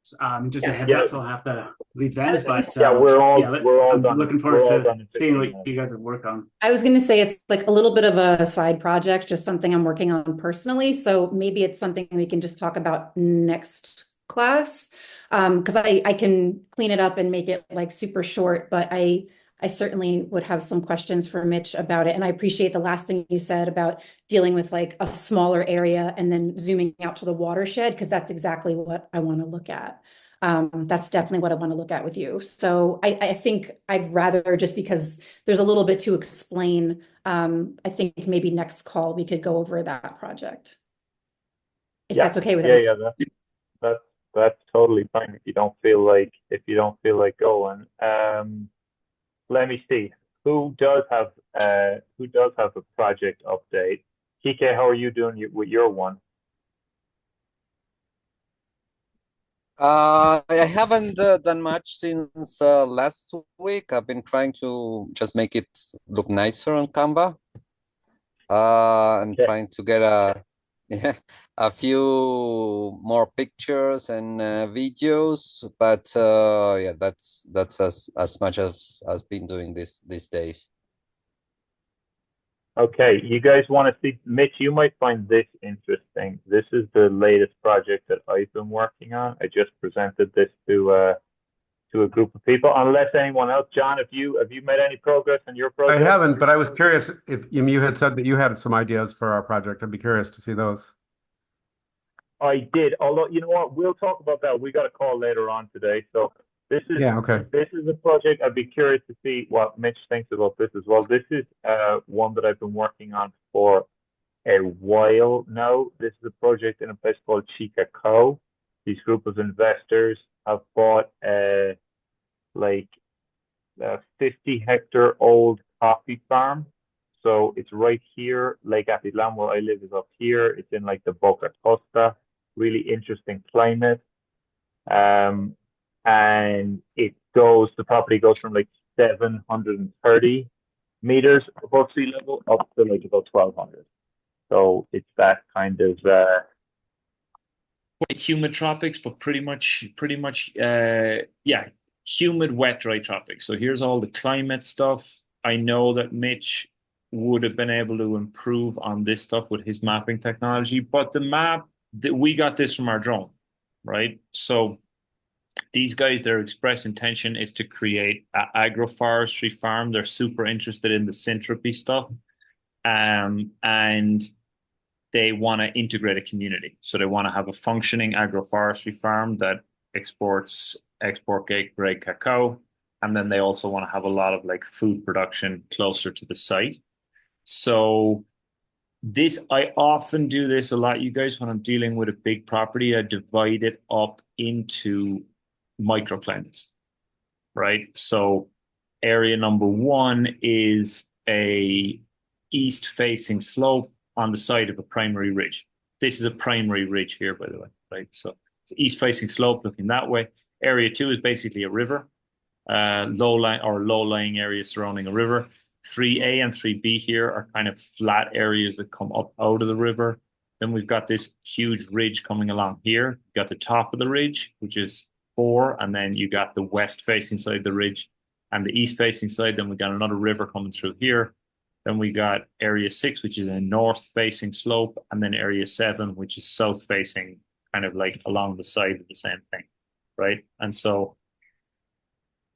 Speaker 1: Just a heads up, so I'll have to leave then. But I'm looking forward to seeing what you guys have worked on.
Speaker 8: I was going to say it's like a little bit of a side project, just something I'm working on personally. So maybe it's something we can just talk about next class. Because I can clean it up and make it like super short, but I certainly would have some questions for Mitch about it. And I appreciate the last thing you said about dealing with like a smaller area and then zooming out to the watershed, because that's exactly what I want to look at. That's definitely what I want to look at with you. So I think I'd rather, just because there's a little bit to explain, I think maybe next call we could go over that project. If that's okay with everyone.
Speaker 5: That's totally fine if you don't feel like going. Let me see who does have a project update. Kike, how are you doing with your one?
Speaker 9: I haven't done much since last week. I've been trying to just make it look nicer on Canva, and trying to get a few more pictures and videos, but yeah, that's as much as I've been doing these days.
Speaker 5: Okay, you guys want to see, Mitch, you might find this interesting. This is the latest project that I've been working on. I just presented this to a group of people. Unless anyone else, John, have you made any progress in your project?
Speaker 2: I haven't, but I was curious if you had said that you had some ideas for our project. I'd be curious to see those.
Speaker 5: I did, although you know what, we'll talk about that. We got a call later on today, so this is This is a project. I'd be curious to see what Mitch thinks about this as well. This is one that I've been working on for a while now. This is a project in a place called Chicago. These group of investors have bought a 50-hectare old coffee farm. So it's right here. Lake Atitlan, where I live, is up here. It's in like the Boca Costa. Really interesting climate. And the property goes from like 730 meters above sea level up to like about 1200. So it's that kind of
Speaker 10: humid tropics, but pretty much humid, wet, dry tropics. So here's all the climate stuff. I know that Mitch would have been able to improve on this stuff with his mapping technology, but the map, we got this from our drone, right? So these guys, their express intention is to create an agroforestry farm. They're super interested in the syntropy stuff, and they want to integrate a community. So they want to have a functioning agroforestry farm that export grade cacao, and then they also want to have a lot of like food production closer to the site. So I often do this a lot, you guys, when I'm dealing with a big property. I divide it up into microclimates, right? So area number 1 is a east-facing slope on the side of a primary ridge. This is a primary ridge here, by the way, right? So it's east-facing slope looking that way. Area 2 is basically a river, low-lying areas surrounding a river. 3A and 3B here are kind of flat areas that come up out of the river. Then we've got this huge ridge coming along here. You've got the top of the ridge, which is 4, and then you got the west-facing side of the ridge and the east-facing side. Then we got another river coming through here. Then we got area 6, which is a north-facing slope, and then area 7, which is south-facing, kind of like along the side of the same thing, right? And so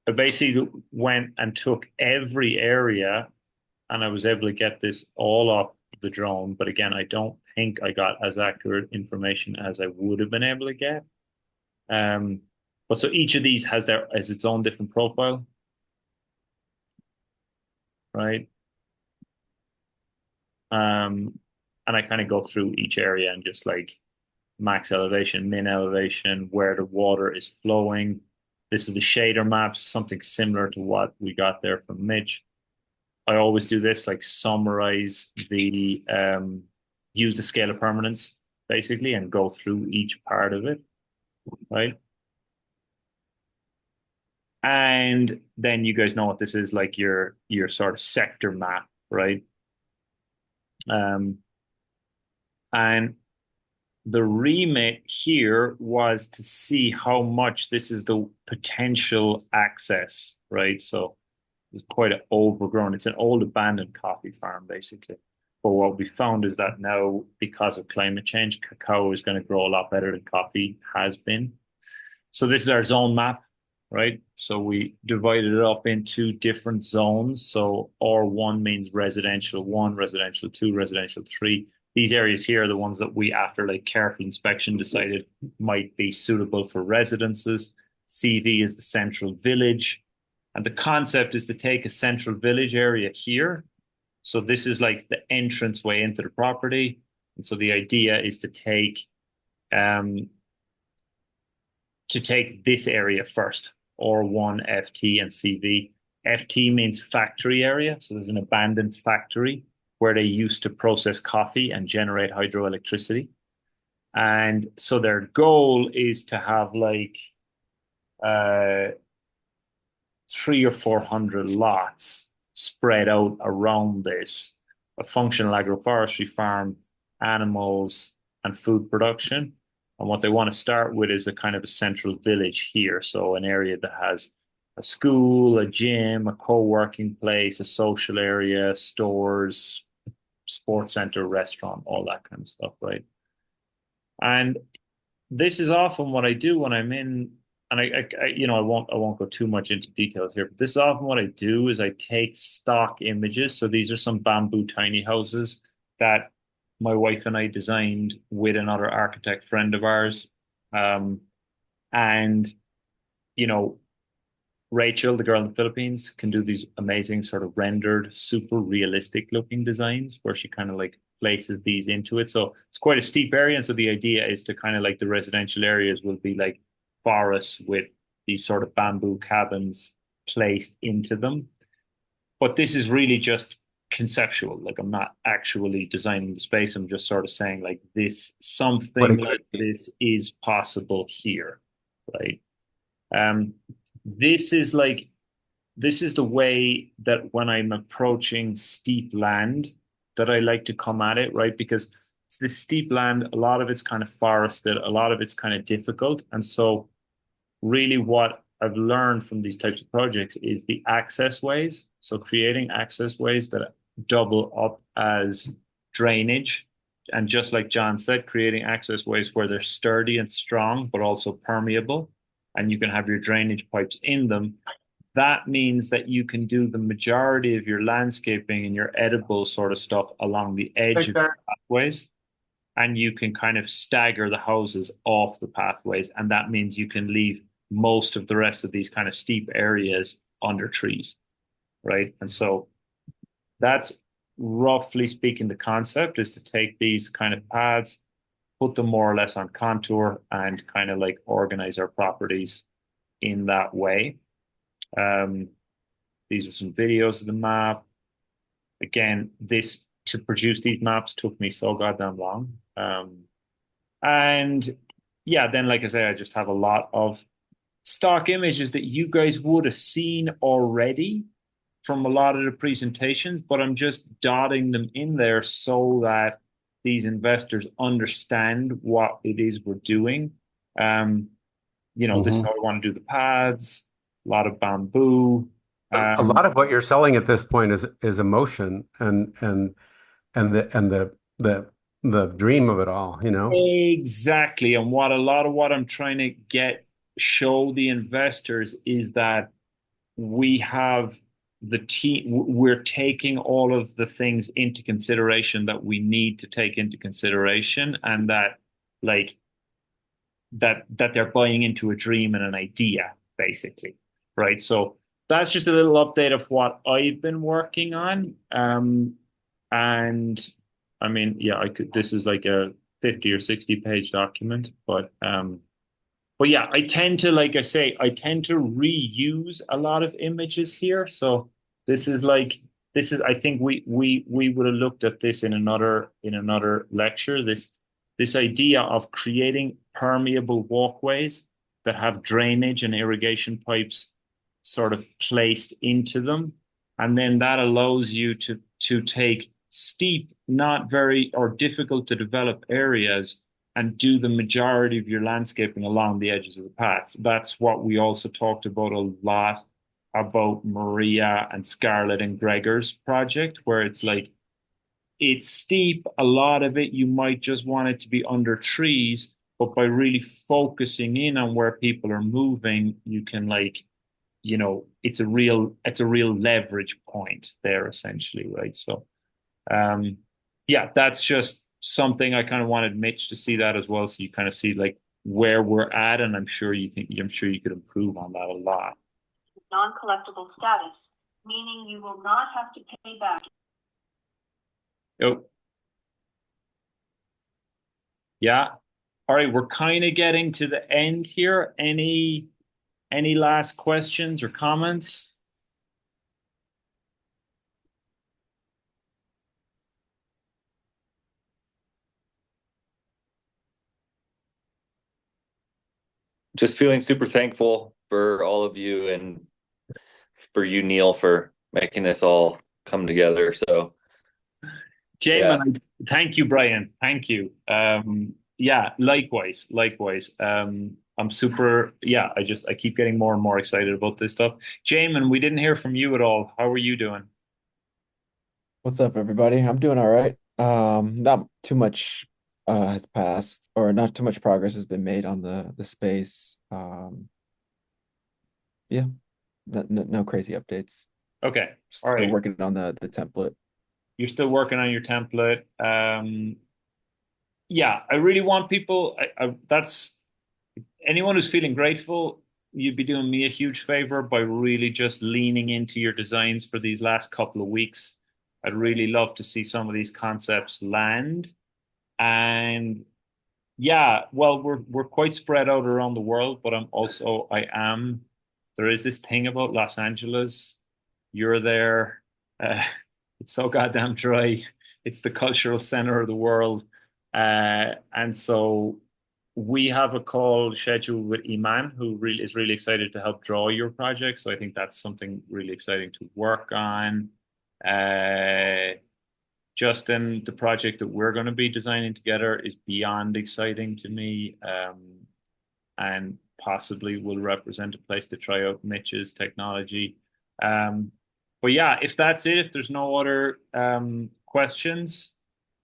Speaker 10: I basically went and took every area, and I was able to get this all off the drone. But again, I don't think I got as accurate information as I would have been able to get. But so each of these has its own different profile, right? And I kind of go through each area and just like max elevation, min elevation, where the water is flowing. This is the shader maps, something similar to what we got there from Mitch. I always do this, like summarize use the scale of permanence basically and go through each part of it. right? And then you guys know what this is, like your sort of sector map, right? And the remit here was to see how much this is the potential access, right? So it's quite an overgrown, it's an old abandoned coffee farm, basically. But what we found is that now, because of climate change, cacao is going to grow a lot better than coffee has been. So this is our zone map, right? So we divided it up into different zones. So R1 means residential 1, residential 2, residential 3. These areas here are the ones that we, after like careful inspection, decided might be suitable for residences. CV is the central village. And the concept is to take a central village area here. So this is like the entrance way into the property. And so the idea is to take this area first, R1, FT, and CV. FT means factory area. So there's an abandoned factory where they used to process coffee and generate hydroelectricity. And so their goal is to have like 300 or 400 lots spread out around this, a functional agroforestry farm, animals, and food production. And what they want to start with is a kind of a central village here. So an area that has a school, a gym, a co-working place, a social area, stores, sports center, restaurant, all that kind of stuff, right? And this is often what I do when I'm in, and I won't go too much into details here, but this is often what I do is I take stock images. So these are some bamboo tiny houses that my wife and I designed with another architect friend of ours. And, you know, Rachel, the girl in the Philippines, can do these amazing sort of rendered, super realistic looking designs where she kind of like places these into it. So it's quite a steep area. And so the idea is to kind of like the residential areas will be like forests with these sort of bamboo cabins placed into them. But this is really just conceptual. Like I'm not actually designing the space. I'm just sort of saying like something like this is possible here, right? This is the way that when I'm approaching steep land that I like to come at it, right? Because it's this steep land, a lot of it's kind of forested, a lot of it's kind of difficult. And so really what I've learned from these types of projects is the access ways. So creating access ways that double up as drainage. And just like John said, creating access ways where they're sturdy and strong, but also permeable. And you can have your drainage pipes in them. That means that you can do the majority of your landscaping and your edible sort of stuff along the edge of the pathways. And you can kind of stagger the houses off the pathways. And that means you can leave most of the rest of these kind of steep areas under trees, right? And so that's roughly speaking, the concept is to take these kind of paths, put them more or less on contour and kind of like organize our properties in that way. These are some videos of the map. Again, to produce these maps took me so goddamn long. And yeah, then like I say, I just have a lot of stock images that you guys would have seen already from a lot of the presentations, but I'm just dotting them in there so that these investors understand what it is we're doing. This is how I want to do the paths, a lot of bamboo.
Speaker 2: A lot of what you're selling at this point is emotion and the dream of it all, you know?
Speaker 10: Exactly. And a lot of what I'm trying to show the investors is that we have the team, we're taking all of the things into consideration that we need to take into consideration, and that they're buying into a dream and an idea, basically, right? So that's just a little update of what I've been working on. And I mean, yeah, this is like a 50 or 60 page document, but yeah, I tend to, like I say, reuse a lot of images here. So I think we would have looked at this in another lecture. this idea of creating permeable walkways that have drainage and irrigation pipes sort of placed into them. And then that allows you to take steep, not very or difficult to develop areas and do the majority of your landscaping along the edges of the paths. That's what we also talked about a lot about Maria and Scarlett and Gregor's project, where it's like, it's steep. A lot of it, you might just want it to be under trees, but by really focusing in on where people are moving, you can like, you know, it's a real leverage point there essentially, right? So, yeah, that's just something I kind of wanted Mitch to see that as well. So you kind of see like where we're at, and I'm sure you could improve on that a lot.
Speaker 11: Non-collectible status, meaning you will not have to pay back.
Speaker 10: Oh, yeah. All right, we're kind of getting to the end here. Any last questions or comments?
Speaker 3: Just feeling super thankful for all of you and for you, Neil, for making this all come together. So,
Speaker 10: Jamin, thank you, Brian. Thank you. Yeah, likewise. I'm super, yeah, I keep getting more and more excited about this stuff. Jamin, we didn't hear from you at all. How are you doing?
Speaker 12: What's up, everybody? I'm doing all right. Not too much has passed, or not too much progress has been made on the space. Yeah, no crazy updates.
Speaker 10: Okay.
Speaker 12: Still
Speaker 10: All right.
Speaker 12: working on the template.
Speaker 10: You're still working on your template. Yeah, I really want people, that's anyone who's feeling grateful, you'd be doing me a huge favor by really just leaning into your designs for these last couple of weeks. I'd really love to see some of these concepts land. And yeah, well, we're quite spread out around the world, but there is this thing about Los Angeles. You're there. It's so goddamn dry. It's the cultural center of the world. And so we have a call scheduled with Iman, who is really excited to help draw your project. So I think that's something really exciting to work on. Justin, the project that we're going to be designing together is beyond exciting to me, and possibly will represent a place to try out Mitch's technology. But yeah, if that's it, if there's no other questions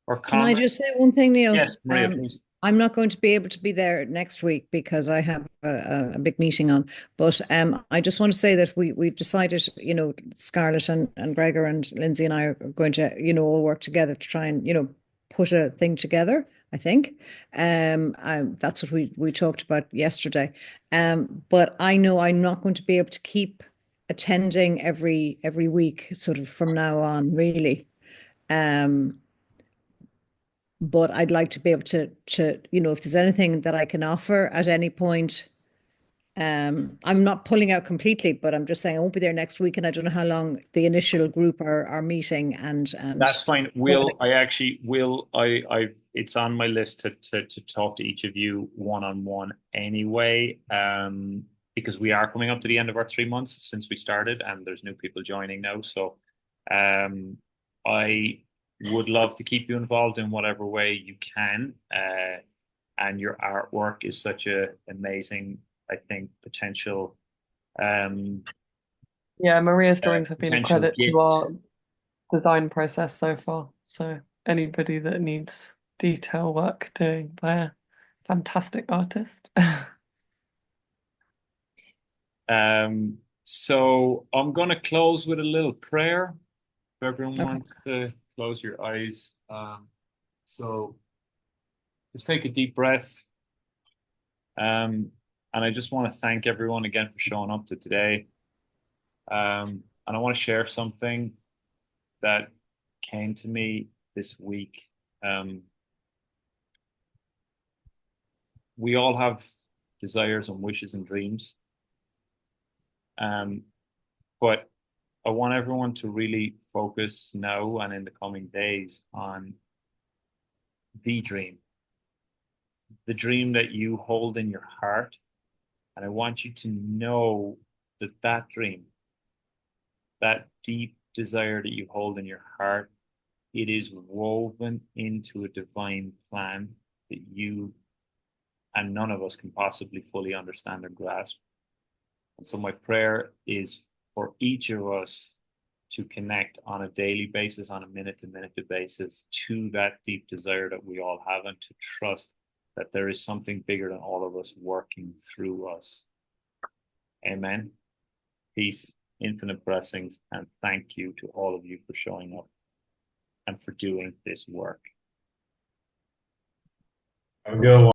Speaker 10: or comments.
Speaker 7: Can I just say one thing, Neil?
Speaker 10: Yes, Maria, please.
Speaker 7: I'm not going to be able to be there next week because I have a big meeting on. But I just want to say that we've decided, you know, Scarlett and Gregor and Lindsay and I are going to, you know, all work together to try and, you know, put a thing together, I think. That's what we talked about yesterday. But I know I'm not going to be able to keep attending every week sort of from now on, really. But I'd like to be able to, you know, if there's anything that I can offer at any point, I'm not pulling out completely, but I'm just saying I won't be there next week, and I don't know how long the initial group are meeting. And
Speaker 10: that's fine. It's on my list to talk to each of you one-on-one anyway, because we are coming up to the end of our 3 months since we started, and there's new people joining now. So, I would love to keep you involved in whatever way you can. And your artwork is such a amazing, I think, potential.
Speaker 4: Yeah, Maria's drawings have been a credit to our design process so far. So anybody that needs detail work doing by a fantastic artist.
Speaker 10: So I'm gonna close with a little prayer. If everyone wants to close your eyes. So just take a deep breath. And I just want to thank everyone again for showing up to today. And I want to share something that came to me this week. We all have desires and wishes and dreams. But I want everyone to really focus now and in the coming days on the dream, the dream that you hold in your heart. And I want you to know that that dream, that deep desire that you hold in your heart, it is woven into a divine plan that you and none of us can possibly fully understand or grasp. And so my prayer is for each of us to connect on a daily basis, on a minute-to-minute basis, to that deep desire that we all have, and to trust that there is something bigger than all of us working through us. Amen. Peace, infinite blessings, and thank you to all of you for showing up and for doing this work.
Speaker 6: Have a good one.